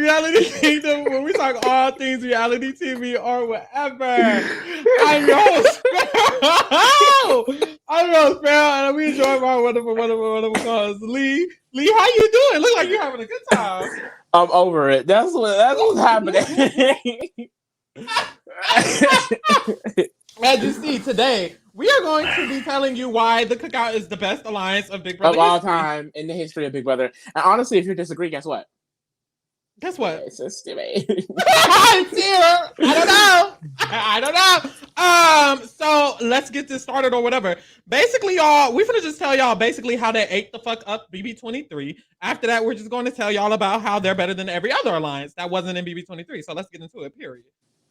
Reality Kingdom, where we talk all things reality TV or whatever. I'm your host, I'm your host, and we enjoy my wonderful co-host, Lee. Lee, how you doing? Look like you're having a good time. I'm over it. That's what's happening. As you see today, we are going to be telling you why the Cookout is the best alliance of Big Brother of all history. time in the history of Big Brother. And honestly, if you disagree, guess what? Guess what? It's so stupid. I don't know. So let's get this started or whatever. Basically, y'all, we're gonna just tell y'all basically how they ate the fuck up BB23. After that, we're just going to tell y'all about how they're better than every other alliance that wasn't in BB23. So let's get into it. Period.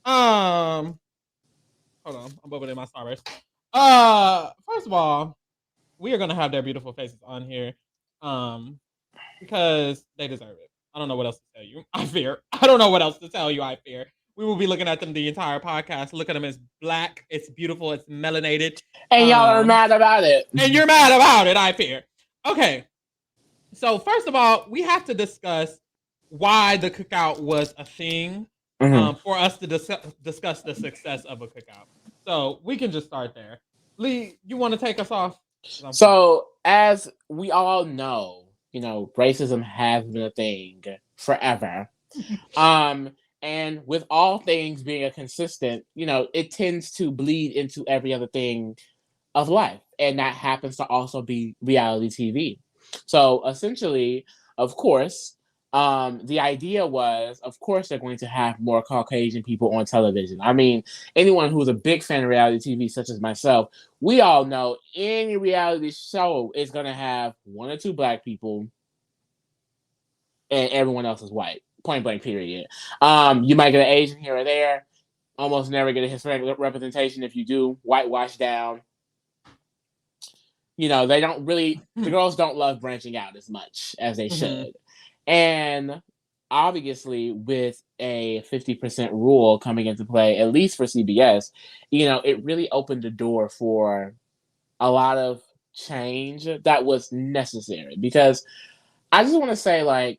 Hold on, I'm opening my Starburst. First of all, we are gonna have their beautiful faces on here, because they deserve it. I don't know what else to tell you. I fear. I don't know what else to tell you. I fear. We will be looking at them the entire podcast. Look at them as black. It's beautiful. It's melanated. And y'all are mad about it. And you're mad about it, I fear. Okay. So first of all, we have to discuss why the Cookout was a thing, for us to discuss the success of a Cookout. So we can just start there. Lee, you want to take us off? So as we all know, racism has been a thing forever. And with all things being a consistent, it tends to bleed into every other thing of life. And that happens to also be reality TV. So essentially, of course, the idea was, of course, they're going to have more Caucasian people on television. I mean, anyone who's a big fan of reality TV, such as myself, we all know any reality show is going to have one or two black people and everyone else is white. Point blank, period. You might get an Asian here or there. Almost never get a Hispanic representation. If you do, whitewashed down. They don't really, the girls don't love branching out as much as they should. And obviously, with a 50% rule coming into play, at least for CBS, it really opened the door for a lot of change that was necessary. Because I just want to say,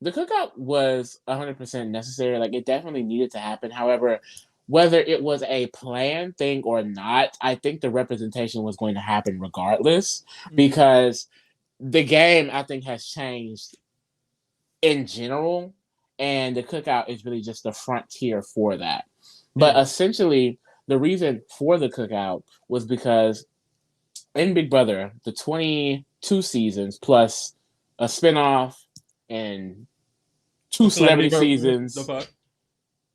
the Cookout was 100% necessary. It definitely needed to happen. However, whether it was a planned thing or not, I think the representation was going to happen regardless, because the game, I think, has changed in general, and the Cookout is really just the frontier for that. But essentially, the reason for the Cookout was because in Big Brother, the 22 seasons plus a spinoff and 2 celebrity seasons.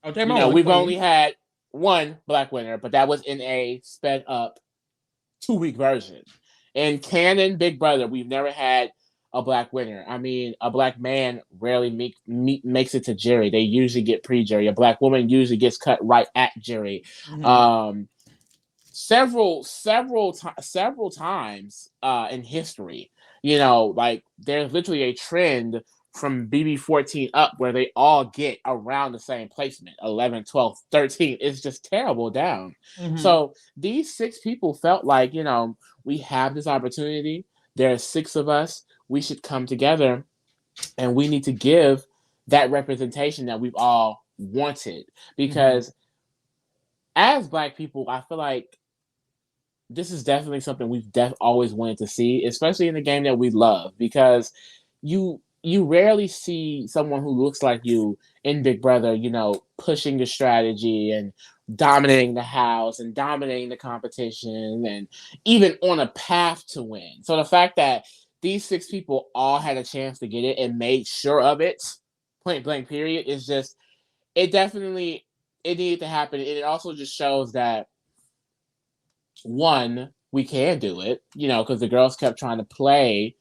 We've only had one black winner, but that was in a sped up 2-week version. In canon Big Brother, we've never had a black winner. I mean, a black man rarely makes it to jury. They usually get pre-jury. A black woman usually gets cut right at jury. Several times in history, there's literally a trend from BB14 up where they all get around the same placement, 11, 12, 13. It's just terrible down. So these 6 people felt like, we have this opportunity. There are 6 of us. We should come together and we need to give that representation that we've all wanted. Because as Black people, I feel like this is definitely something we've always wanted to see, especially in the game that we love, because you rarely see someone who looks like you in Big Brother, pushing the strategy and dominating the house and dominating the competition and even on a path to win. So the fact that these 6 people all had a chance to get it and made sure of it, point blank period, is just, it needed to happen. And it also just shows that, one, we can do it, because the girls kept trying to play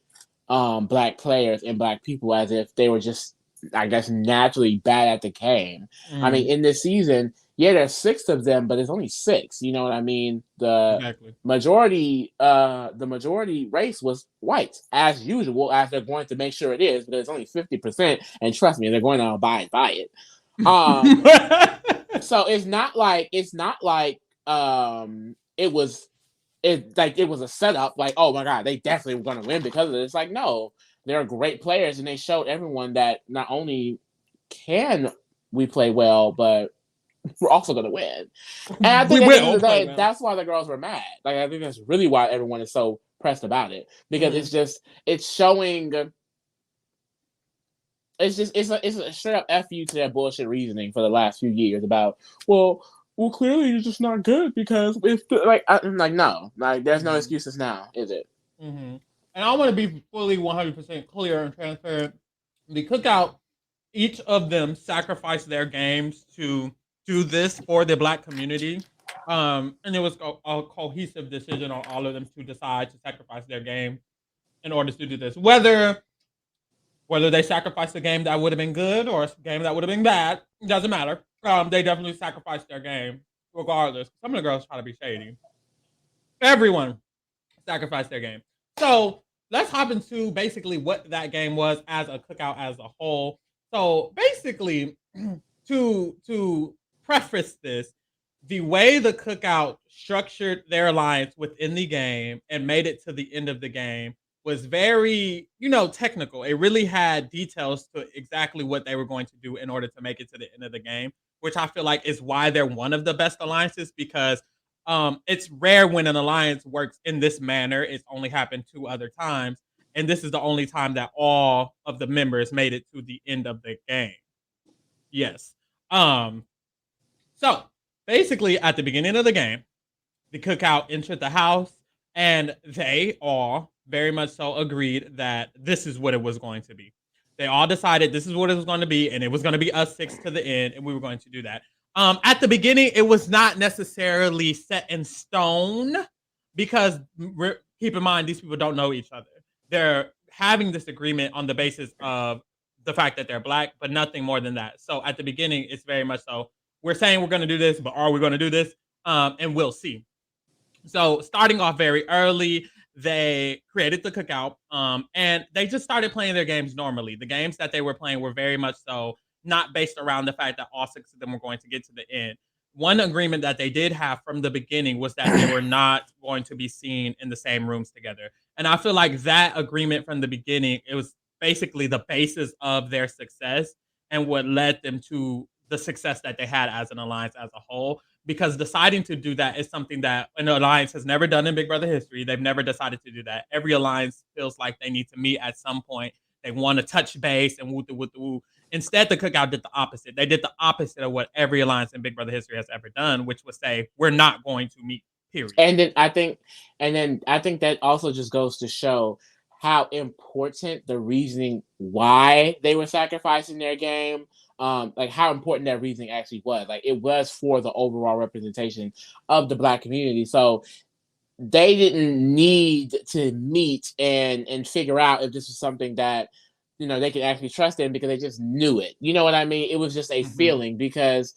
black players and black people as if they were just, I guess, naturally bad at the game. I mean, in this season, there's 6 of them, but it's only 6. You know what I mean? The majority race was white, as usual, as they're going to make sure it is, because it's only 50%, and trust me, they're going to buy it. So it's not like it was a setup, oh my god, they definitely were going to win because of it. It's no, they're great players, and they showed everyone that not only can we play well, but we're also going to win. And I We think at the end will of the play day, well. that's why the girls were mad. Like, I think that's really why everyone is so pressed about it, because it's showing. It's a straight up F you to that bullshit reasoning for the last few years about, well, clearly you're just not good because it's like, I'm like, no, like, there's no excuses now, is it? And I want to be fully 100% clear and transparent. The Cookout, each of them sacrificed their games to do this for the Black community. And it was a cohesive decision on all of them to decide to sacrifice their game in order to do this. Whether they sacrificed a game that would have been good or a game that would have been bad, doesn't matter. They definitely sacrificed their game regardless. Some of the girls try to be shady. Everyone sacrificed their game. So let's hop into basically what that game was as a Cookout as a whole. So basically, to preface this, the way the Cookout structured their alliance within the game and made it to the end of the game was very, technical. It really had details to exactly what they were going to do in order to make it to the end of the game, which I feel like is why they're one of the best alliances, because it's rare when an alliance works in this manner. It's only happened 2 other times, and this is the only time that all of the members made it to the end of the game. Yes. Um, so basically, at the beginning of the game, the Cookout entered the house, and they all very much so agreed that this is what it was going to be. They all decided this is what it was going to be, and it was going to be us six to the end, and we were going to do that. At the beginning, it was not necessarily set in stone because keep in mind these people don't know each other. They're having this agreement on the basis of the fact that they're Black, but nothing more than that. So at the beginning, it's very much so we're saying we're going to do this, but are we going to do this? And we'll see. So starting off very early, they created the Cookout, and they just started playing their games normally. The games that they were playing were very much so not based around the fact that all six of them were going to get to the end. One agreement that they did have from the beginning was that they were not going to be seen in the same rooms together. And I feel like that agreement from the beginning, it was basically the basis of their success and what led them to the success that they had as an alliance as a whole, because deciding to do that is something that an alliance has never done in Big Brother history. They've never decided to do that. Every alliance feels like they need to meet at some point. They want to touch base and woo woo woo. Instead, the Cookout did the opposite. They did the opposite of what every alliance in Big Brother history has ever done, which was say we're not going to meet. Period. And then I think that also just goes to show how important the reasoning why they were sacrificing their game, like how important that reasoning actually was. Like, it was for the overall representation of the Black community. So they didn't need to meet and figure out if this was something that they could actually trust in, because they just knew it. You know what I mean? It was just a feeling, because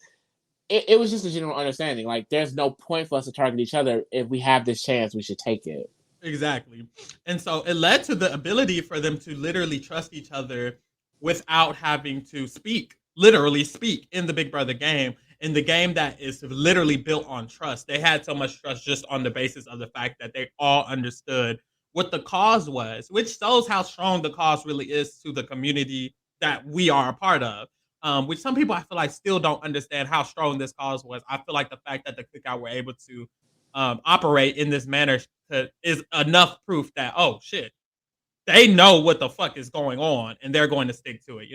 it was just a general understanding. Like, there's no point for us to target each other. If we have this chance, we should take it. Exactly. And so it led to the ability for them to literally trust each other without having to literally speak in the Big Brother game. In the game that is literally built on trust. They had so much trust just on the basis of the fact that they all understood what the cause was, which shows how strong the cause really is to the community that we are a part of. Which some people I feel like still don't understand how strong this cause was. I feel like the fact that the Cookout were able to operate in this manner is enough proof that, oh shit, they know what the fuck is going on and they're going to stick to it.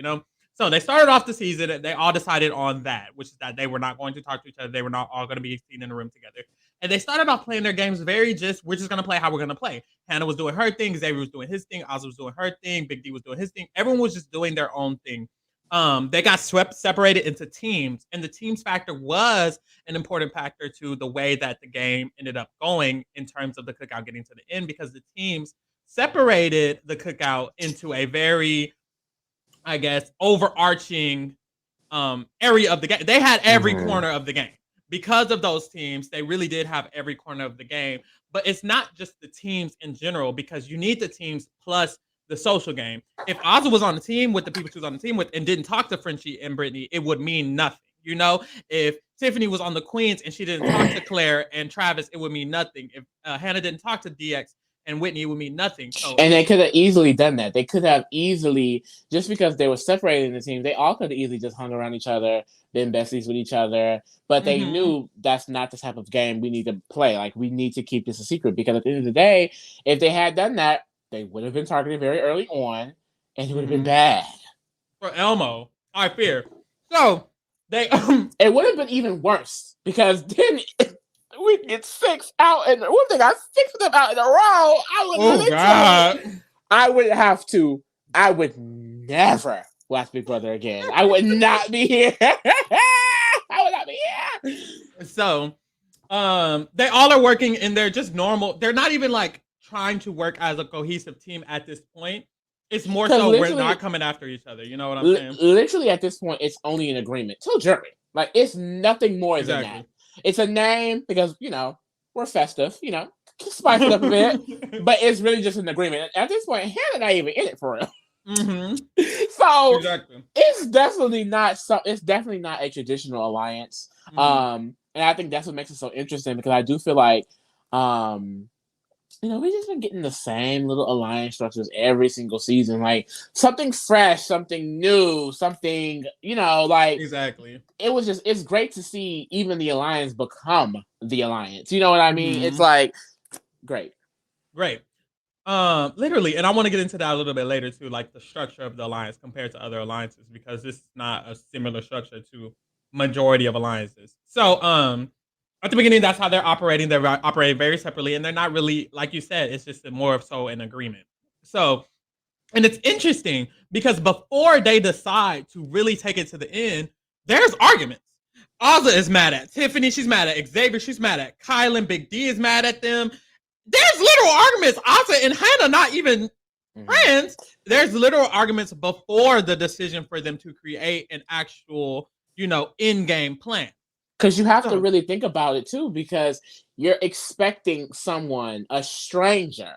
So they started off the season and they all decided on that, which is that they were not going to talk to each other. They were not all going to be seen in a room together. And they started off playing their games we're just going to play how we're going to play. Hannah was doing her thing. Xavier was doing his thing. Ozzy was doing her thing. Big D was doing his thing. Everyone was just doing their own thing. They got separated into teams, and the teams factor was an important factor to the way that the game ended up going in terms of the Cookout getting to the end, because the teams separated the Cookout into a very, I guess, overarching area of the game. They had every corner of the game. Because of those teams, they really did have every corner of the game. But it's not just the teams in general, because you need the teams plus the social game. If Ozzy was on the team with the people she was on the team with and didn't talk to Frenchie and Brittany, it would mean nothing. If Tiffany was on the Queens and she didn't talk to Claire and Travis, it would mean nothing. If Hannah didn't talk to DX and Whitney would mean nothing. So and they could have easily done that. They could have easily, just because they were separated in the team, they all could have easily just hung around each other, been besties with each other. But they knew that's not the type of game we need to play. Like, we need to keep this a secret, because at the end of the day, if they had done that, they would have been targeted very early on, and it would have been bad. For Elmo, I fear. So they it would have been even worse, because then we get 6 out, and what if they got 6 of them out in a row? I would never watch Big Brother again. I would not be here. I would not be here. So, they all are working, and they're just normal. They're not even like trying to work as a cohesive team at this point. It's more so we're not coming after each other. You know what I'm saying? Literally, at this point, it's only an agreement till jury. Like, it's nothing more than that. It's a name because, we're festive, spice it up a bit. But it's really just an agreement. At this point, Hannah not even in it for real. So it's definitely not a traditional alliance. And I think that's what makes it so interesting, because I do feel like we've just been getting the same little alliance structures every single season. Like, something fresh, something new, something, Exactly. It's great to see even the alliance become the alliance. You know what I mean? It's like, great. Literally, and I want to get into that a little bit later too, like the structure of the alliance compared to other alliances, because this is not a similar structure to majority of alliances. So, at the beginning, that's how they're operating. They're operating very separately, and they're not really, like you said, it's just more of so an agreement. So, and it's interesting because before they decide to really take it to the end, there's arguments. Ozza is mad at Tiffany. She's mad at Xavier. She's mad at Kylan. Big D is mad at them. There's literal arguments. Ozza and Hannah not even friends. There's literal arguments before the decision for them to create an actual, in-game plan. Because you have to really think about it too, because you're expecting someone, a stranger,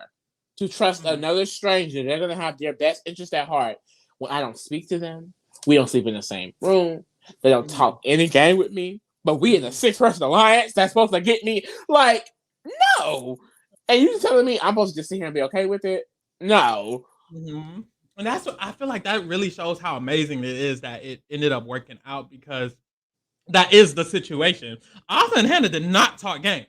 to trust another stranger. They're going to have their best interest at heart. When I don't speak to them, we don't sleep in the same room, they don't talk any game with me, but we in a 6-person alliance that's supposed to get me. Like, no. And you telling me I'm supposed to just sit here and be okay with it? No. And that's what I feel like that really shows how amazing it is that it ended up working out, because that is the situation. Ozza and Hannah did not talk game.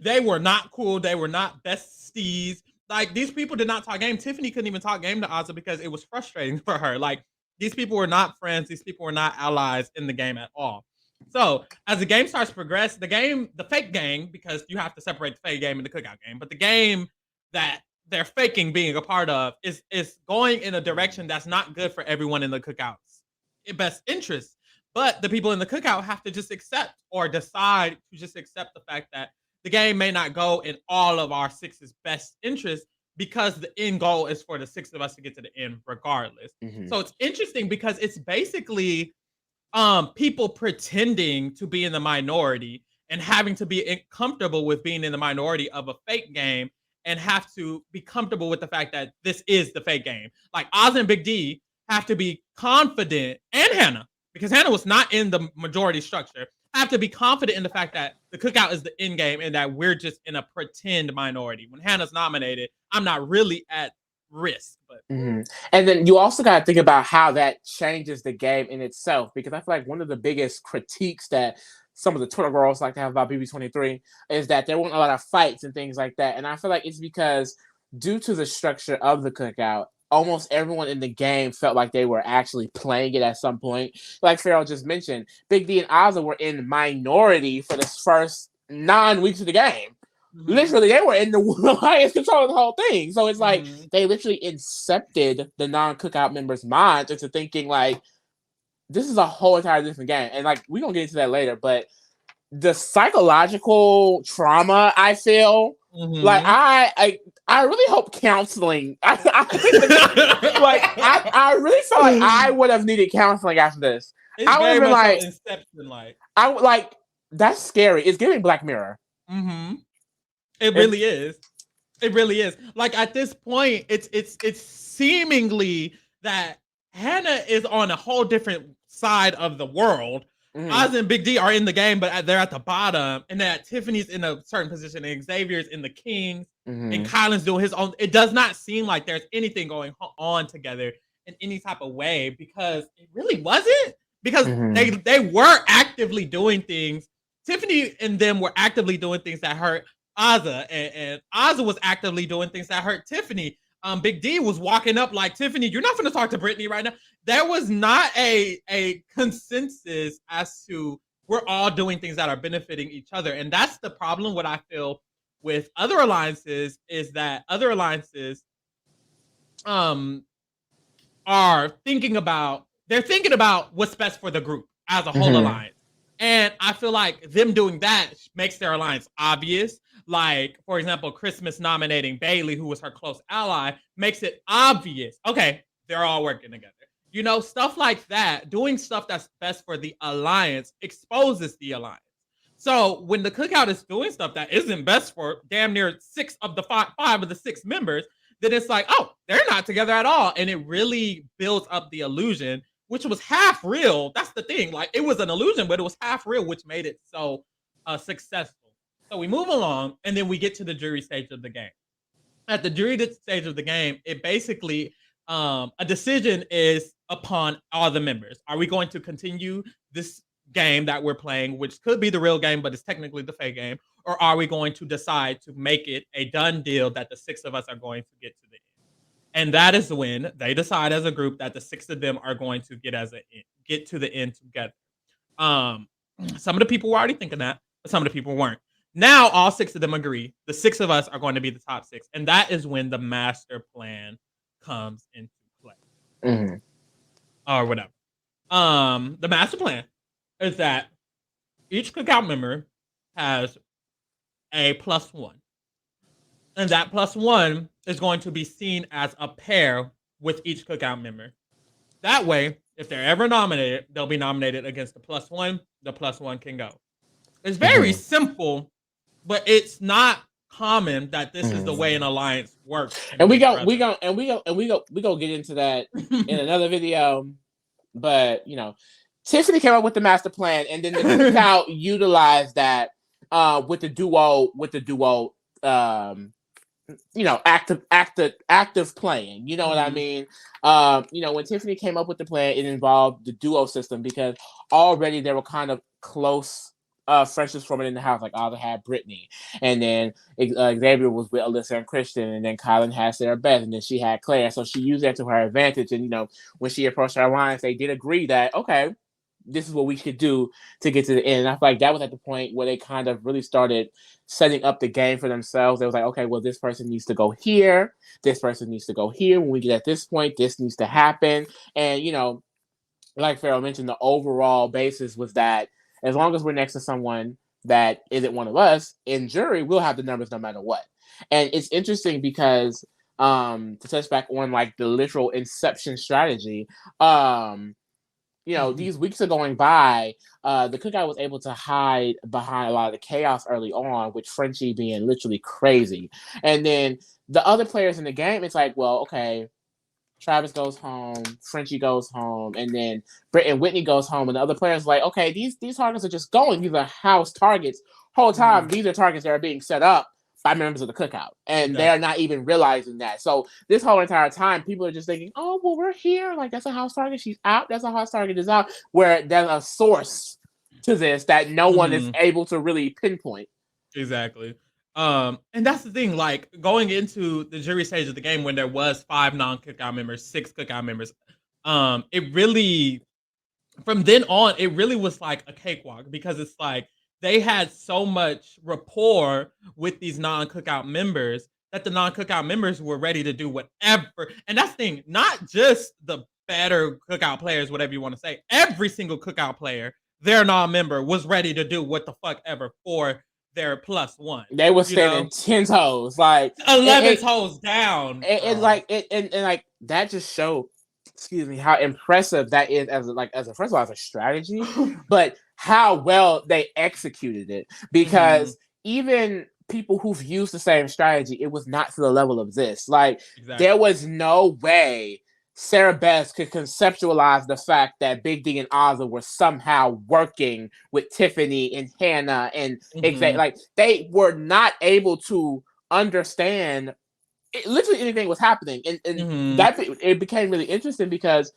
They were not cool. They were not besties. Like, these people did not talk game. Tiffany couldn't even talk game to Ozza because it was frustrating for her. Like, these people were not friends. These people were not allies in the game at all. So, as the game starts to progress, the fake game, because you have to separate the fake game and the cookout game, but the game that they're faking being a part of is going in a direction that's not good for everyone in the cookout's best interest. But the people in the cookout have to just accept or decide to just accept the fact that the game may not go in all of our 6's best interest, because the end goal is for the 6 of us to get to the end regardless. So it's interesting because it's basically people pretending to be in the minority and having to be comfortable with being in the minority of a fake game, and have to be comfortable with the fact that this is the fake game. Like, Oz and Big D have to be confident, and Hannah, because Hannah was not in the majority structure, have to be confident in the fact that the cookout is the end game and that we're just in a pretend minority. When Hannah's nominated, I'm not really at risk. But And then you also got to think about how that changes the game in itself, because I feel like one of the biggest critiques that some of the Twitter girls like to have about BB23 is that there weren't a lot of fights and things like that. And I feel like it's because, due to the structure of the cookout, almost everyone in the game felt like they were actually playing it at some point. Like Farrell just mentioned, Big D and Ozza were in minority for the first 9 weeks of the game. Literally, they were in the alliance controlling the whole thing. So it's like they literally incepted the non-cookout members' minds into thinking like, this is a whole entire different game. And like, we're going to get into that later, but the psychological trauma I feel, like I really hope counseling. I really felt like I would have needed counseling after this. I would have been like, Inception, I would like, that's scary. It's giving Black Mirror. It really is. It really is. Like, at this point, it's seemingly that Hannah is on a whole different side of the world, Oz and Big D are in the game, but they're at the bottom, and that Tiffany's in a certain position, and Xavier's in the Kings, and Kylan's doing his own. It does not seem like there's anything going on together in any type of way, because it really wasn't. Because they were actively doing things. Tiffany and them were actively doing things that hurt Ozza, and Ozza was actively doing things that hurt Tiffany. Big D was walking up like, Tiffany, you're not going to talk to Brittany right now. There was not a consensus as to we're all doing things that are benefiting each other. And that's the problem. What I feel with other alliances is that other alliances are thinking about what's best for the group as a whole alliance. And I feel like them doing that makes their alliance obvious. Like, for example, Christmas nominating Bailey, who was her close ally, makes it obvious. Okay, they're all working together. You know, stuff like that, doing stuff that's best for the alliance exposes the alliance. So when the Cookout is doing stuff that isn't best for damn near five of the six members, then it's like, oh, they're not together at all. And it really builds up the illusion, which was half real. That's the thing. Like, it was an illusion, but it was half real, which made it so successful. So we move along, and then we get to the jury stage of the game. At the jury stage of the game, it basically, a decision is upon all the members. Are we going to continue this game that we're playing, which could be the real game, but it's technically the fake game? Or are we going to decide to make it a done deal that the six of us are going to get to the end? And that is when they decide as a group that the six of them are going to get to the end together. Some of the people were already thinking that, but some of the people weren't. Now all six of them agree. The six of us are going to be the top six. And that is when the master plan comes into play. Or whatever. The master plan is that each Cookout member has a +1. And that +1 is going to be seen as a pair with each Cookout member. That way, if they're ever nominated, they'll be nominated against the +1. The +1 can go. It's very simple, but it's not common that this is the way an alliance works. And we go get into that in another video. But you know, Tiffany came up with the master plan, and then the Cookout utilized that with the duo. You know, active playing. You know what I mean? You know, when Tiffany came up with the plan, it involved the duo system because already there were kind of close friendships forming in the house. Like Ozzy had Brittany, and then Xavier was with Alyssa and Christian, and then Kylan had Sarah Beth, and then she had Claire. So she used that to her advantage. And you know, when she approached her alliance, they did agree that okay, this is what we should do to get to the end. And I feel like that was at the point where they kind of really started setting up the game for themselves. They was like, okay, well, this person needs to go here. This person needs to go here. When we get at this point, this needs to happen. And, you know, like Farrell mentioned, the overall basis was that as long as we're next to someone that isn't one of us, in jury, we'll have the numbers no matter what. And it's interesting because to touch back on like the literal inception strategy, you know, these weeks are going by. The Cookout was able to hide behind a lot of the chaos early on, with Frenchie being literally crazy. And then the other players in the game, it's like, well, okay, Travis goes home, Frenchie goes home, and then Britt and Whitney goes home, and the other players are like, okay, these targets are just going. These are house targets. Whole time, these are targets that are being set up by members of the Cookout, and they're not even realizing that. So this whole entire time, people are just thinking, oh, well, we're here. Like, that's a house target. She's out. That's a house target is out. Where there's a source to this that no one is able to really pinpoint. Exactly. And that's the thing, like, going into the jury stage of the game when there was 5 non-Cookout members, 6 Cookout members, it really, from then on, it really was like a cakewalk, because it's like, they had so much rapport with these non-Cookout members that the non-Cookout members were ready to do whatever. And that's the thing, not just the better Cookout players, whatever you want to say. Every single Cookout player, their non-member, was ready to do what the fuck ever for their +1. They were standing 10 toes, like 11 toes down. And like that just showed, excuse me, how impressive that is as first of all as a strategy, but how well they executed it. Because even people who've used the same strategy, it was not to the level of this. Like there was no way Sarah Beth could conceptualize the fact that Big D and Ozzy were somehow working with Tiffany and Hannah and like they were not able to understand literally anything was happening, and that it became really interesting because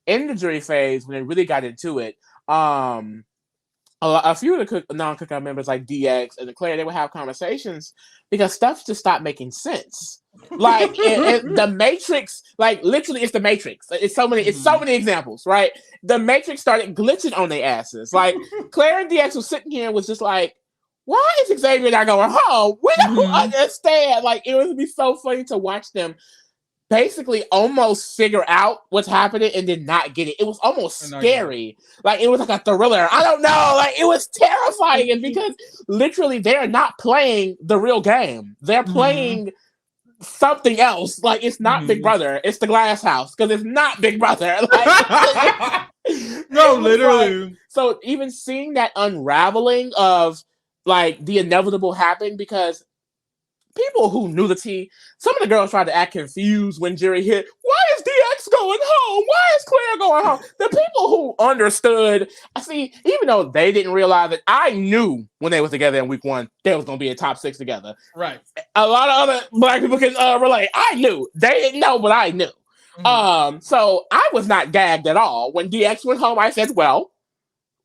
in the jury phase when they really got into it, a few of the non-Cookout members like DX and Claire, they would have conversations because stuff just stopped making sense. Like the Matrix, like literally, it's the Matrix. It's so many examples, right? The Matrix started glitching on their asses. Like Claire and DX was sitting here and was just like, "Why is Xavier not going home? We don't understand." Like it would be so funny to watch them basically almost figure out what's happening and then not get it. It was almost scary. Like it was like a thriller. I don't know. Like it was terrifying. And because literally they're not playing the real game. They're playing something else. Like it's not Big Brother. It's the Glass House. Because it's not Big Brother. Like, no, literally. Like, so even seeing that unraveling of like the inevitable happened because people who knew the tea, some of the girls tried to act confused when jury hit. Why is DX going home? Why is Claire going home? The people who understood, I see, even though they didn't realize it, I knew when they was together in week 1, they was going to be a top 6 together. Right. A lot of other Black people can relate. I knew. They didn't know, but I knew. So I was not gagged at all. When DX went home, I said, well,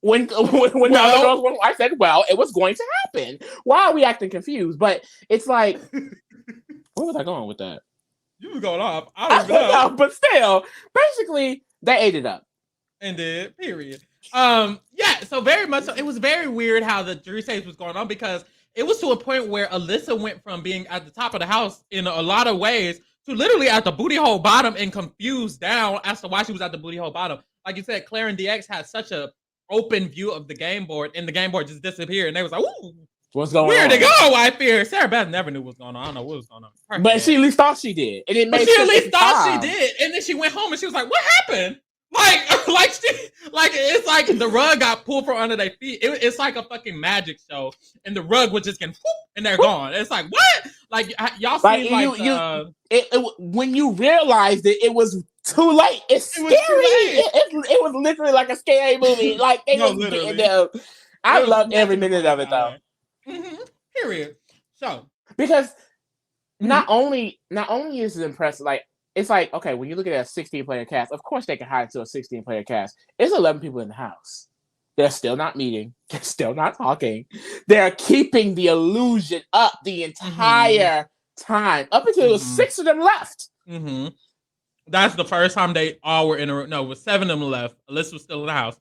when the other girls went, I said, well, it was going to happen. Why are we acting confused? But it's like, where was I going with that? You were going off. I don't know. But still, basically, they ate it up. And did, period. Yeah, so very much so. It was very weird how the jury stage was going on because it was to a point where Alyssa went from being at the top of the house in a lot of ways to literally at the booty hole bottom and confused down as to why she was at the booty hole bottom. Like you said, Claire and DX had such a open view of the game board, and the game board just disappeared, and they was like, "Ooh, what's going on? Where to go?" I fear. Sarah Beth never knew what's going on. I don't know what was going on. But she at least thought she did, and it made sense. She at least thought she did, and then she went home and she was like, "What happened?" Like it's like the rug got pulled from under their feet. It's like a fucking magic show, and the rug was just getting whoop, and they're gone. It's like what? Like y'all seen when you realized it was too late. It's scary. It was literally like a scary movie. Like they was getting there. I loved every minute of it though. Period. So because not only is it impressive, like it's like okay, when you look at a 16-player cast, of course they can hide to a 16-player cast. It's 11 people in the house. They're still not meeting. They're still not talking. They're keeping the illusion up the entire time up until there was 6 of them left. That's the first time they all were in a room. No, it was 7 of them left. Alyssa was still in the house.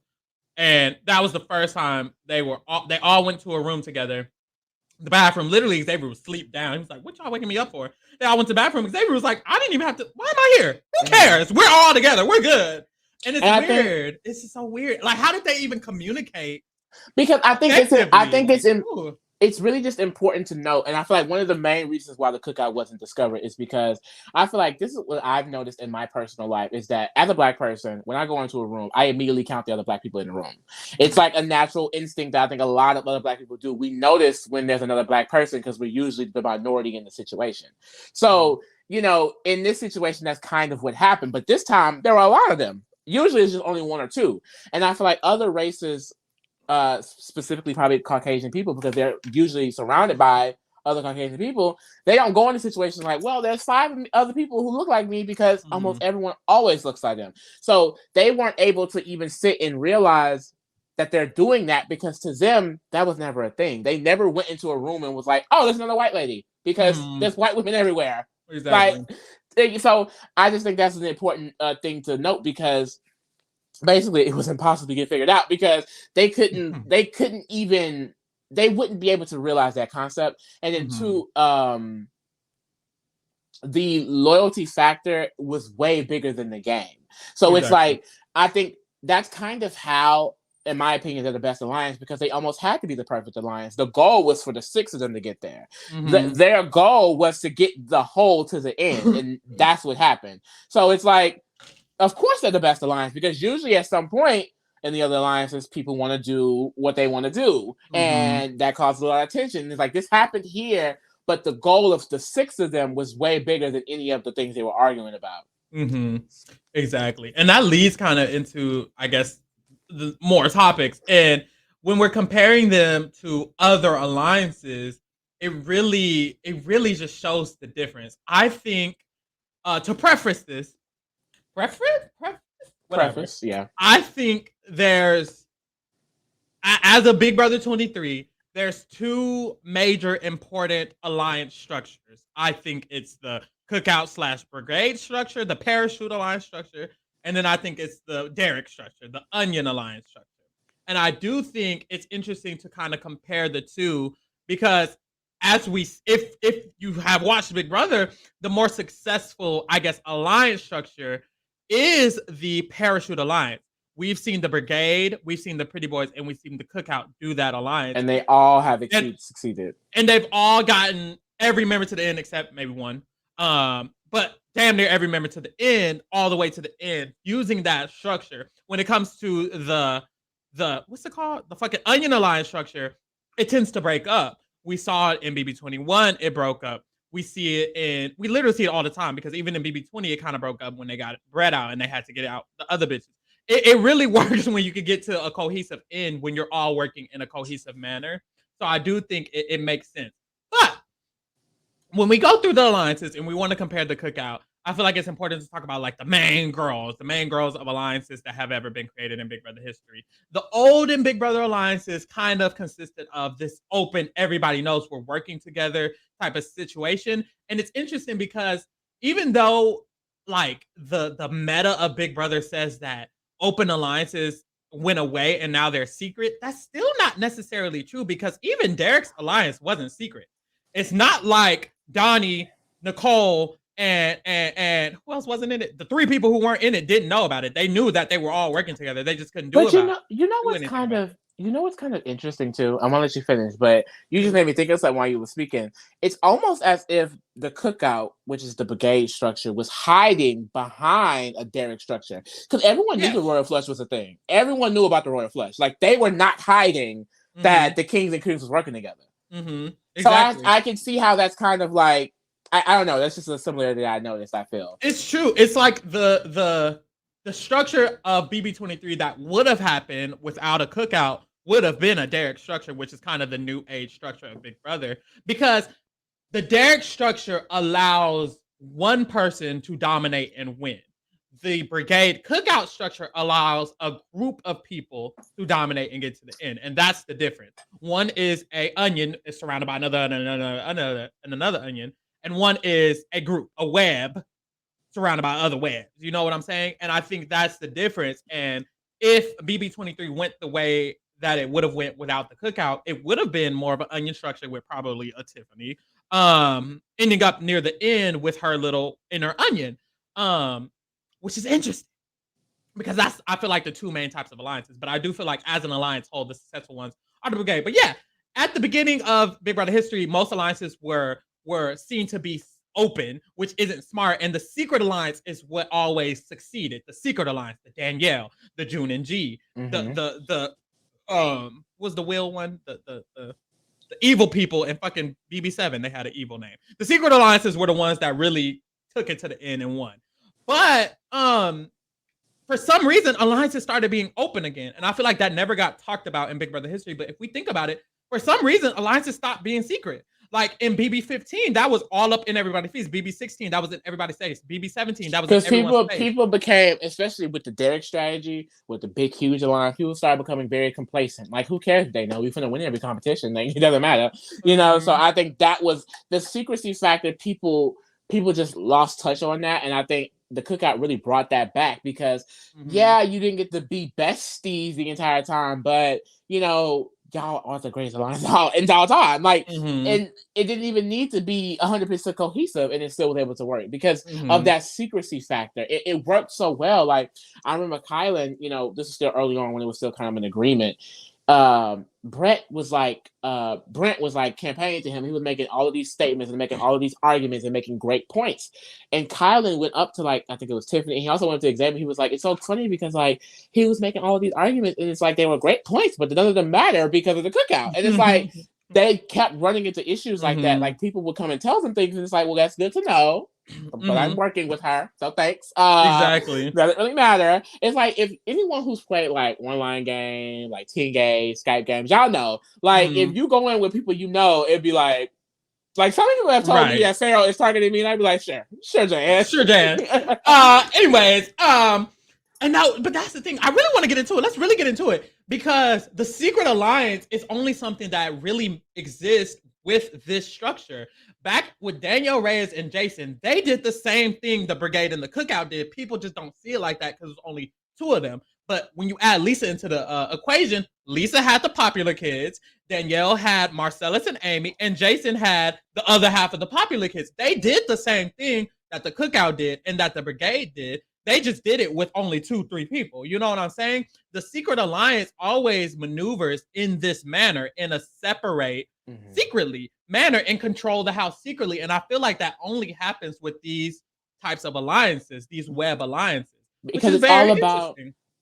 And that was the first time they all went to a room together. The bathroom, literally, Xavier was asleep down. He was like, "What y'all waking me up for?" They all went to the bathroom. Xavier was like, "I didn't even have to. Why am I here? Who cares? We're all together. We're good." And it's weird. It's just so weird. Like, how did they even communicate? Because it's really just important to note, and I feel like one of the main reasons why the Cookout wasn't discovered is because I feel like this is what I've noticed in my personal life is that as a Black person, when I go into a room, I immediately count the other Black people in the room. It's like a natural instinct that I think a lot of other Black people do. We notice when there's another Black person because we're usually the minority in the situation. So, you know, in this situation, that's kind of what happened. But this time, there were a lot of them. Usually it's just only 1 or 2. And I feel like other races, specifically probably Caucasian people, because they're usually surrounded by other Caucasian people, they don't go into situations like, well, there's 5 other people who look like me because almost everyone always looks like them. So they weren't able to even sit and realize that they're doing that because to them, that was never a thing. They never went into a room and was like, oh, there's another white lady because there's white women everywhere. Exactly. Like, so I just think that's an important thing to note because basically it was impossible to get figured out because they wouldn't be able to realize that concept. And then 2, the loyalty factor was way bigger than the game. So It's like, I think that's kind of how, in my opinion, they're the best alliance because they almost had to be the perfect alliance. The goal was for the 6 of them to get there. Their goal was to get the whole to the end, and that's what happened. So it's like, of course they're the best alliance because usually at some point in the other alliances, people want to do what they want to do, and that causes a lot of tension. It's like this happened here, but the goal of the 6 of them was way bigger than any of the things they were arguing about. Mm-hmm. Exactly. And that leads kind of into, I guess, more topics. And when we're comparing them to other alliances, it really just shows the difference. I think to preface this, preface, whatever. Preface, yeah. I think as a Big Brother 23, there's two major important alliance structures. I think it's the Cookout slash Brigade structure, the Parachute alliance structure, and then I think it's the Derek structure, the Onion alliance structure. And I do think it's interesting to kind of compare the two because if you have watched Big Brother, the more successful, I guess, alliance structure is the Parachute alliance. We've seen the Brigade, we've seen the Pretty Boys, and we've seen the Cookout do that alliance. And they all have succeeded. And they've all gotten every member to the end except maybe one. But damn near every member to the end, all the way to the end, using that structure. When it comes to the what's it called? The fucking Onion Alliance structure, it tends to break up. We saw it in BB21, it broke up. We literally see it all the time because even in BB20, it kind of broke up when they got Brett out and they had to get out the other bitches. It really works when you can get to a cohesive end when you're all working in a cohesive manner. So I do think it makes sense. But when we go through the alliances and we want to compare the Cookout, I feel like it's important to talk about like the main girls of alliances that have ever been created in Big Brother history. The old and Big Brother alliances kind of consisted of this open, everybody knows we're working together type of situation. And it's interesting because even though like the meta of Big Brother says that open alliances went away and now they're secret, that's still not necessarily true because even Derek's alliance wasn't secret. It's not like Donnie, Nicole, and who else wasn't in it? The three people who weren't in it didn't know about it. They knew that they were all working together. They just couldn't do it. But you know what's kind of interesting too. I'm gonna let you finish, but you just made me think of something while you were speaking. It's almost as if the Cookout, which is the Brigade structure, was hiding behind a Derek structure because everyone knew the Royal Flush was a thing. Everyone knew about the Royal Flush. Like they were not hiding that the Kings and Queens was working together. Mm-hmm. Exactly. So I can see how that's kind of like I don't know. That's just a similarity that I noticed. I feel it's true. It's like the structure of BB23 that would have happened without a Cookout would have been a Derek structure, which is kind of the new age structure of Big Brother, because the Derek structure allows one person to dominate and win. The Brigade Cookout structure allows a group of people to dominate and get to the end, and that's the difference. One is a onion is surrounded by another onion, and one is a group, a web surrounded by other webs. You know what I'm saying? And I think that's the difference. And if BB23 went the way that it would have went without the Cookout, it would have been more of an onion structure with probably a Tiffany, ending up near the end with her little inner onion, which is interesting because I feel like the two main types of alliances. But I do feel like as an alliance whole, the successful ones are the Brigade. But yeah, at the beginning of Big Brother history, most alliances were seen to be open, which isn't smart. And the secret alliance is what always succeeded. The secret alliance, the Danielle, the June and G, the was the Will one, the evil people in fucking BB7. They had an evil name. The secret alliances were the ones that really took it to the end and won. But for some reason, alliances started being open again, and I feel like that never got talked about in Big Brother history. But if we think about it, for some reason, alliances stopped being secret. Like in BB15, that was all up in everybody's face. BB16, that was in everybody's face. BB17, that was in everyone's face. People became, especially with the Derek strategy, with the big, huge alliance, people started becoming very complacent. Like, who cares? They know we're going to win every competition. Like, it doesn't matter. You know, so I think that was the secrecy factor. People just lost touch on that. And I think the Cookout really brought that back because, yeah, you didn't get to be besties the entire time, but, you know, y'all are the greatest alliance in all time. Like, and it didn't even need to be 100% cohesive, and it still was able to work because of that secrecy factor. It worked so well. Like, I remember Kylan, you know, this is still early on when it was still kind of an agreement. Brent was like campaigning to him. He was making all of these statements and making all of these arguments and making great points. And Kylan went up to, like, I think it was Tiffany. And he also went to examine. He was like, it's so funny because, like, he was making all of these arguments and it's like they were great points, but none of them matter because of the Cookout. And it's like they kept running into issues like that. Like, people would come and tell them things, and it's like, well, that's good to know. but I'm working with her, so thanks. Exactly. Doesn't really matter. It's like if anyone who's played like online game, like team games, Skype games, y'all know. Like if you go in with people you know, it'd be like some people have told me that Pharaoh is targeting me, and I'd be like, sure, Jan. Sure, Jan. Anyways, and now, but that's the thing. I really want to get into it. Let's really get into it because the Secret Alliance is only something that really exists with this structure. Back with Danielle Reyes and Jason, they did the same thing the Brigade and the Cookout did. People just don't see it like that because there's only two of them. But when you add Lisa into the equation, Lisa had the popular kids, Danielle had Marcellus and Amy, and Jason had the other half of the popular kids. They did the same thing that the Cookout did and that the Brigade did. They just did it with only 2-3 people. You know what I'm saying? The Secret Alliance always maneuvers in this manner, in a separate, secretly manner, and control the house secretly. And I feel like that only happens with these types of alliances, these web alliances. Because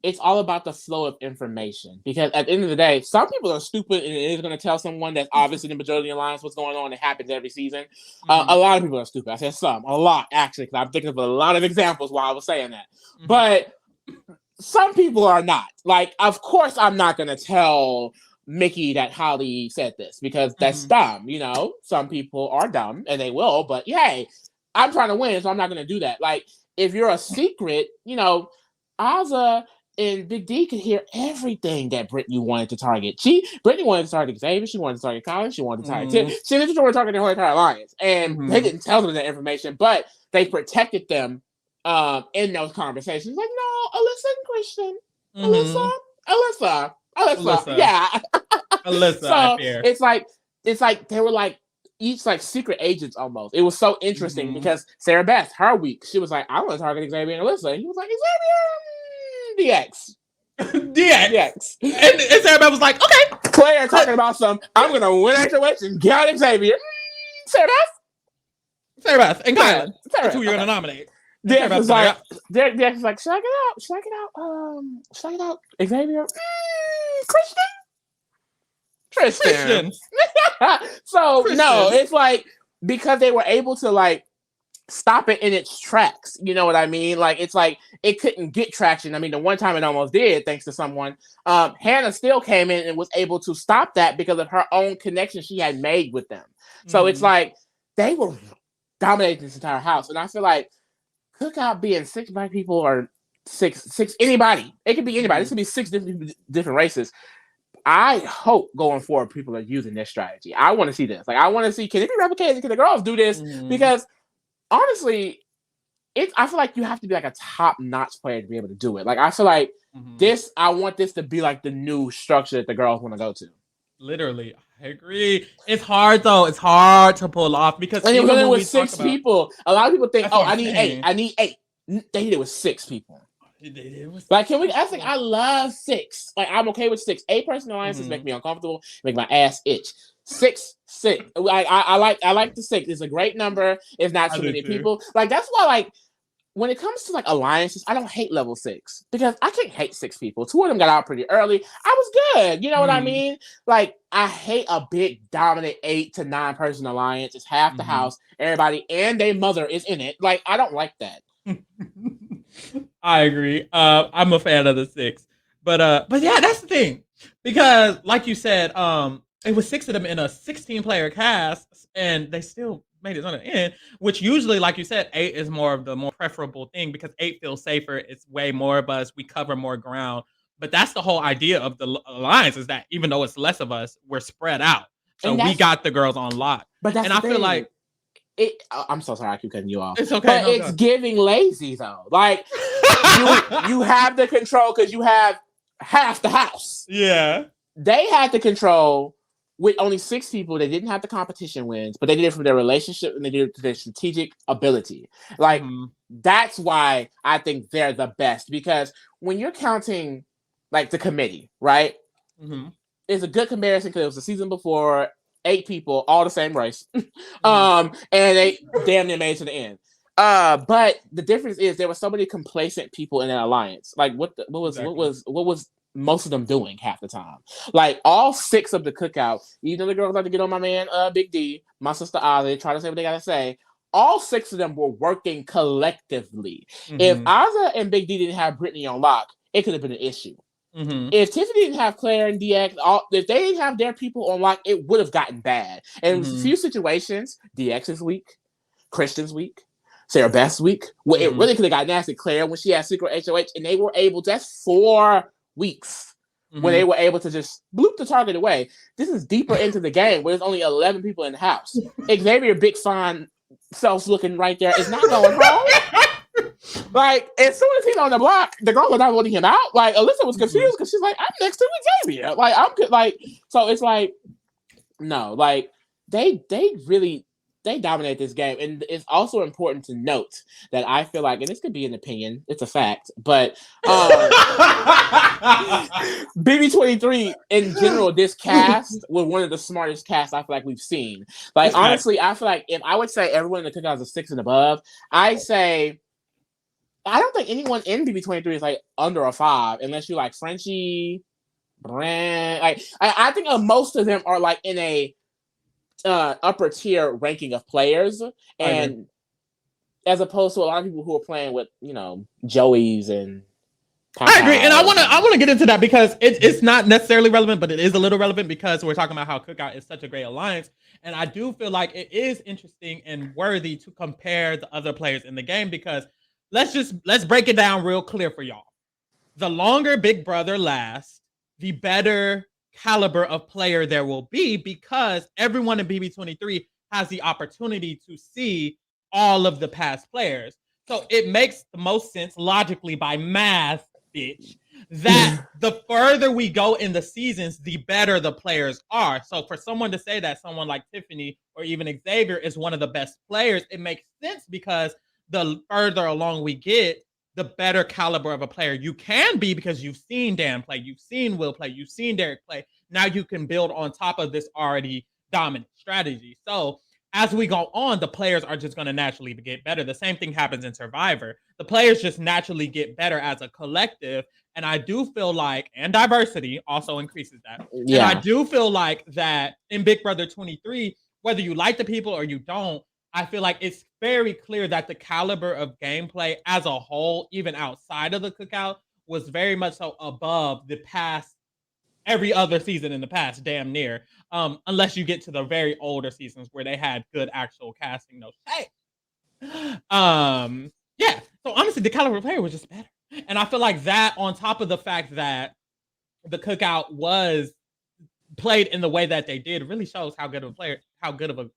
it's all about the flow of information. Because at the end of the day, some people are stupid and is going to tell someone that's obviously the majority of the alliance what's going on. It happens every season. A lot of people are stupid. I said some, a lot actually, because I'm thinking of a lot of examples while I was saying that. But some people are not. Like, of course, I'm not going to tell Mickey that Holly said this because that's dumb. You know, some people are dumb and they will. But hey, I'm trying to win, so I'm not going to do that. Like, if you're a secret, you know, Ozza and Big D could hear everything that Brittany wanted to target. Brittany wanted to target Xavier. She wanted to target Colin. She wanted to target Tim. She didn't want to target the whole entire alliance. And they didn't tell them that information, but they protected them in those conversations. Like, no, Alyssa and Christian. Alyssa. Yeah. Alyssa, so it's like they were like each like secret agents almost. It was so interesting because Sarah Beth, her week, she was like, I want to target Xavier and Alyssa. And he was like, Xavier DX. DX. And Sarah Beth was like, okay. Claire talking about I'm going to win HOH and get out Xavier. Sarah Beth and Kylan. That's who you're going to nominate. DX was like, should I get out? Should I get out Xavier? Tristan. So Christian. No, it's like because they were able to like stop it in its tracks. You know what I mean? Like it's like it couldn't get traction. I mean, the one time it almost did, thanks to someone. Hannah still came in and was able to stop that because of her own connection she had made with them. So it's like they were dominating this entire house, and I feel like Cookout being 6 black people or six anybody. It could be anybody. This could be 6 different races. I hope going forward people are using this strategy. I want to see this. Like I want to see, can it be replicated? Can the girls do this? Because honestly, I feel like you have to be like a top-notch player to be able to do it. Like I feel like I want this to be like the new structure that the girls want to go to. Literally, I agree. It's hard though. It's hard to pull off because even when with 6 people, a lot of people think, I need 8. I need 8. They did it with 6 people. Like, can we? I think I love 6. Like, I'm okay with 6. 8-person alliances make me uncomfortable, make my ass itch. 6. I like the 6. It's a great number. It's not too many people. Like that's why, like, when it comes to like alliances, I don't hate level 6 because I can't hate 6 people. 2 of them got out pretty early. I was good. You know what I mean? Like, I hate a big dominant 8 to 9-person alliance. It's half the house, everybody and their mother is in it. Like, I don't like that. I agree. I'm a fan of the 6, but yeah, that's the thing because, like you said, it was 6 of them in a 16-player cast, and they still made it on the end. Which usually, like you said, 8 is more preferable thing because 8 feels safer. It's way more of us. We cover more ground. But that's the whole idea of the alliance is that even though it's less of us, we're spread out. So we got the girls on lock. But that's and I feel like. I'm so sorry I keep cutting you off. It's okay. But it's giving lazy though. Like you have the control because you have half the house. Yeah. They had the control with only 6 people. They didn't have the competition wins, but they did it from their relationship and they did it to their strategic ability. Like that's why I think they're the best because when you're counting like the committee, right? It's a good comparison because it was the season before. 8 people, all the same race, and they damn near made it to the end. But the difference is there were so many complacent people in that alliance. Like what was most of them doing half the time? Like all 6 of the Cookout, even though the girls like to get on my man Big D, my sister Ozzy, try to say what they gotta say. all 6 of them were working collectively. Mm-hmm. If Ozza and Big D didn't have Brittany on lock, it could have been an issue. Mm-hmm. If Tiffany didn't have Claire and DX, if they didn't have their people on lock, it would have gotten bad. And in a few situations, DX is weak, Christian's weak, Sarah Beth's week. Well, it really could have got nasty. Claire, when she had Secret HOH, and they were able, that's 4 weeks when they were able to just bloop the target away. This is deeper into the game where there's only 11 people in the house. Xavier, big fine self looking right there, is not going home. Like, as soon as he's on the block, the girls are not voting him out. Like, Alyssa was confused because she's like, I'm next to Xavier. Like, I'm good. Like, so it's like, no, like, they really dominate this game. And it's also important to note that I feel like, and this could be an opinion, it's a fact, but BB23 in general, this cast was one of the smartest casts I feel like we've seen. Like, honestly, I feel like if I would say everyone in the Cookout is a 6 and above, I say I don't think anyone in BB23 is like under a 5 unless you like Frenchie, Brand. Like I think most of them are like in a upper tier ranking of players, and as opposed to a lot of people who are playing with Joey's and. I agree, and I want to get into that because it's not necessarily relevant, but it is a little relevant because we're talking about how Cookout is such a great alliance, and I do feel like it is interesting and worthy to compare the other players in the game because let's break it down real clear for y'all. The longer Big Brother lasts, the better caliber of player there will be because everyone in BB23 has the opportunity to see all of the past players. So it makes the most sense logically by math, bitch, that the further we go in the seasons, the better the players are. So for someone to say that someone like Tiffany or even Xavier is one of the best players, it makes sense because the further along we get, the better caliber of a player you can be because you've seen Dan play, you've seen Will play, you've seen Derek play. Now you can build on top of this already dominant strategy. So as we go on, the players are just going to naturally get better. The same thing happens in Survivor. The players just naturally get better as a collective. And I do feel like, and diversity also increases that. Yeah. And I do feel like that in Big Brother 23, whether you like the people or you don't, I feel like it's very clear that the caliber of gameplay as a whole, even outside of the Cookout, was very much so above the past, every other season in the past, damn near. Unless you get to the very older seasons where they had good actual casting. No shade. Yeah. So honestly, the caliber of player was just better. And I feel like that, on top of the fact that the Cookout was played in the way that they did, really shows how good of a player, how good of a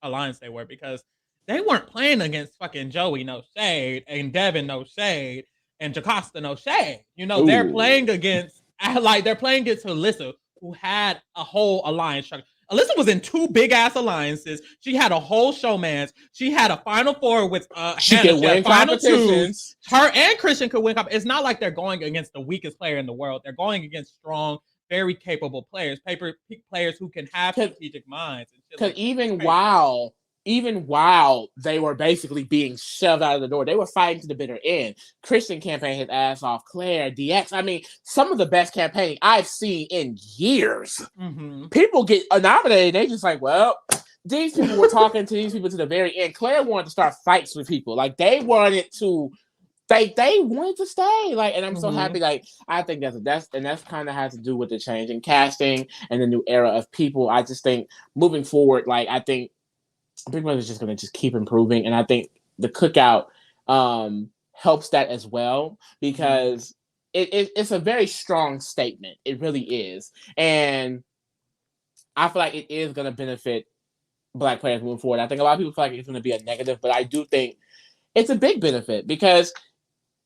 alliance they were, because they weren't playing against fucking Joey, no shade, and Devin, no shade, and Jocasta, no shade. They're playing against Alyssa, who had a whole alliance structure. Alyssa was in 2 big ass alliances. She had a whole showmance. She had a final 4 with she Hannah. Could win competitions. Her and Christian could win. It's not like they're going against the weakest player in the world. They're going against strong, very capable players, players who can have strategic minds. Because even while they were basically being shoved out of the door, they were fighting to the bitter end. Christian campaigned his ass off. Claire, DX. I mean, some of the best campaigning I've seen in years. Mm-hmm. People get nominated, they just like, well, these people were talking to these people to the very end. Claire wanted to start fights with people. Like, they wanted to. They wanted to stay, like, and I'm so happy. Like, I think that's kind of has to do with the change in casting and the new era of people. I just think moving forward, like, I think Big Brother is just going to just keep improving, and I think the Cookout helps that as well because it's a very strong statement. It really is, and I feel like it is going to benefit Black players moving forward. I think a lot of people feel like it's going to be a negative, but I do think it's a big benefit because.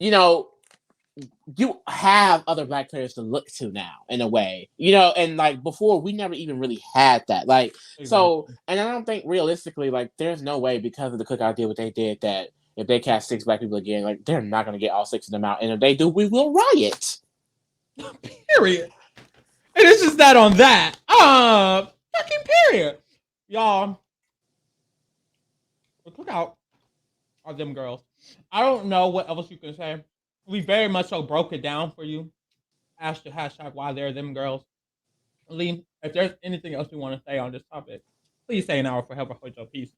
You have other Black players to look to now in a way, and like before we never even really had that. Like, exactly. So, and I don't think realistically, like, there's no way because of the Cookout did what they did that if they cast 6 Black people again, like, they're not going to get all 6 of them out. And if they do, we will riot. Period. And it's just that on that. Fucking period. Y'all. The Cookout are them girls. I don't know what else you can say. We very much so broke it down for you. Ask the hashtag why they're them girls. Lee, if there's anything else you want to say on this topic, please say an hour for help hold your peace.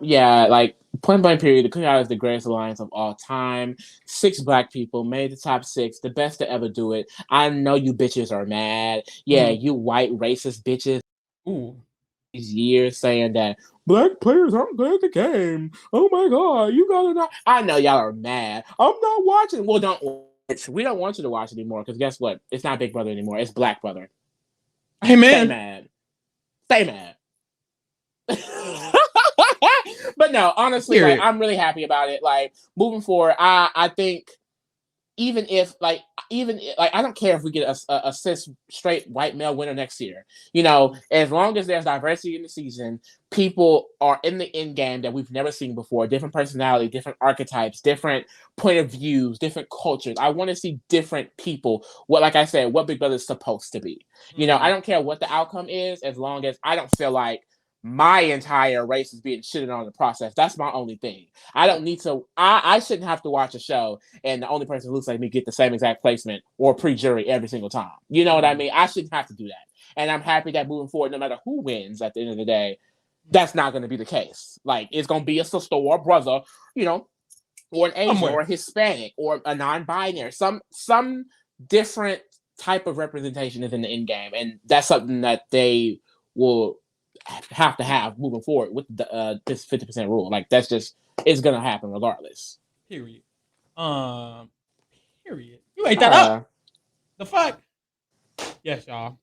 Yeah, like point blank period, the Cookout is the greatest alliance of all time. 6 black people made the top 6, the best to ever do it. I know you bitches are mad. Yeah, you white racist bitches. Ooh. These years saying that black players aren't good at the game. Oh my god, you gotta not. I know y'all are mad. I'm not watching. Well, don't watch. We don't want you to watch anymore because guess what? It's not Big Brother anymore. It's Black Brother. Stay Amen. mad. Stay mad. But no, honestly, like Period. I'm really happy about it. Like moving forward, I think even if like I don't care if we get a cis straight white male winner next year. You know, as long as there's diversity in the season, people are in the end game that we've never seen before. Different personality, different archetypes, different point of views, different cultures. I want to see different people. What, like I said, what Big Brother is supposed to be. You know, I don't care what the outcome is, as long as I don't feel like my entire race is being shitted on in the process. That's my only thing. I don't need to. I shouldn't have to watch a show and the only person who looks like me get the same exact placement or pre-jury every single time. You know what I mean? I shouldn't have to do that. And I'm happy that moving forward, no matter who wins at the end of the day, that's not going to be the case. Like it's going to be a sister or a brother, you know, or an Asian or a Hispanic or a non-binary. Some different type of representation is in the end game, and that's something that they will have to have moving forward with the this 50% rule. Like that's just it's gonna happen regardless. Period. Period. You ate that up. The fuck? Yes, y'all.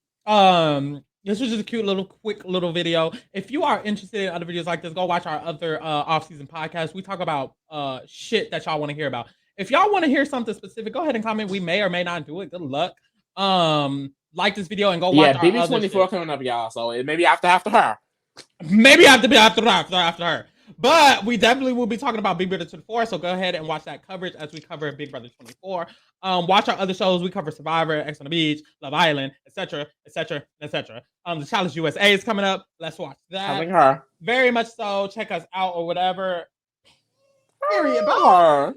This was just a cute little quick little video. If you are interested in other videos like this, go watch our other off-season podcasts. We talk about shit that y'all want to hear about. If y'all want to hear something specific, go ahead and comment. We may or may not do it. Good luck. Like this video and go watch our BB 24 coming up, y'all. So it may be after her. Maybe I have to be after her. But we definitely will be talking about Big Brother 24. So go ahead and watch that coverage as we cover Big Brother 24. Watch our other shows. We cover Survivor, X on the Beach, Love Island, etc., etc., etc. The Challenge USA is coming up. Let's watch that. Coming her. Very much so. Check us out or whatever. Period. Bye.